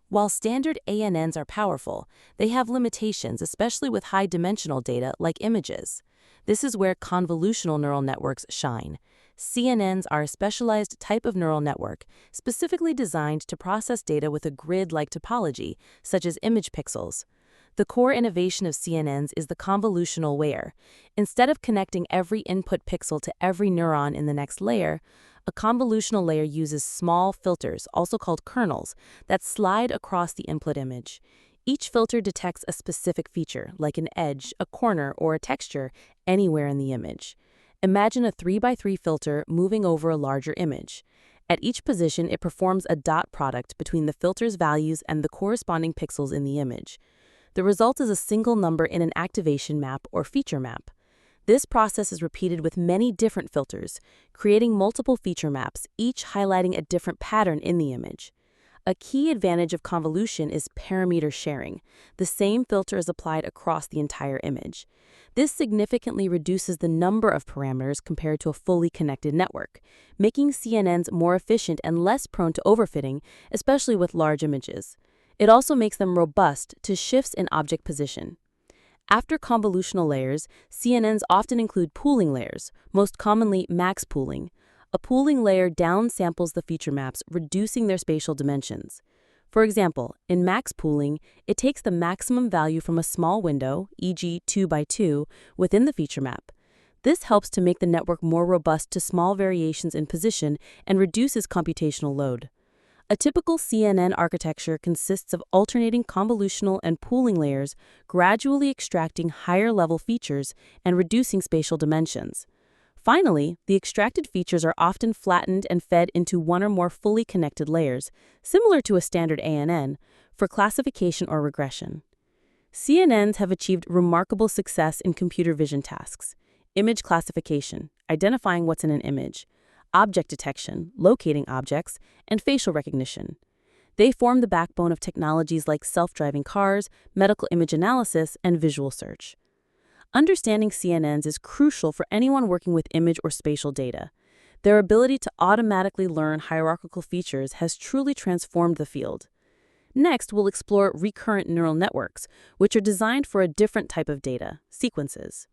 While standard ANNs are powerful, they have limitations, especially with high-dimensional data like images. This is where convolutional neural networks shine. CNNs are a specialized type of neural network, specifically designed to process data with a grid-like topology, such as image pixels. The core innovation of CNNs is the convolutional layer. Instead of connecting every input pixel to every neuron in the next layer, a convolutional layer uses small filters, also called kernels, that slide across the input image. Each filter detects a specific feature, like an edge, a corner, or a texture, anywhere in the image. Imagine a 3x3 filter moving over a larger image. At each position, it performs a dot product between the filter's values and the corresponding pixels in the image. The result is a single number in an activation map or feature map. This process is repeated with many different filters, creating multiple feature maps, each highlighting a different pattern in the image. A key advantage of convolution is parameter sharing. The same filter is applied across the entire image. This significantly reduces the number of parameters compared to a fully connected network, making CNNs more efficient and less prone to overfitting, especially with large images. It also makes them robust to shifts in object position. After convolutional layers, CNNs often include pooling layers, most commonly max pooling. A pooling layer downsamples the feature maps, reducing their spatial dimensions. For example, in max pooling, it takes the maximum value from a small window, e.g. 2x2, within the feature map. This helps to make the network more robust to small variations in position and reduces computational load. A typical CNN architecture consists of alternating convolutional and pooling layers, gradually extracting higher-level features and reducing spatial dimensions. Finally, the extracted features are often flattened and fed into one or more fully connected layers, similar to a standard ANN, for classification or regression. CNNs have achieved remarkable success in computer vision tasks: image classification, identifying what's in an image; object detection, locating objects; and facial recognition. They form the backbone of technologies like self-driving cars, medical image analysis, and visual search. Understanding CNNs is crucial for anyone working with image or spatial data. Their ability to automatically learn hierarchical features has truly transformed the field. Next, we'll explore recurrent neural networks, which are designed for a different type of data: sequences.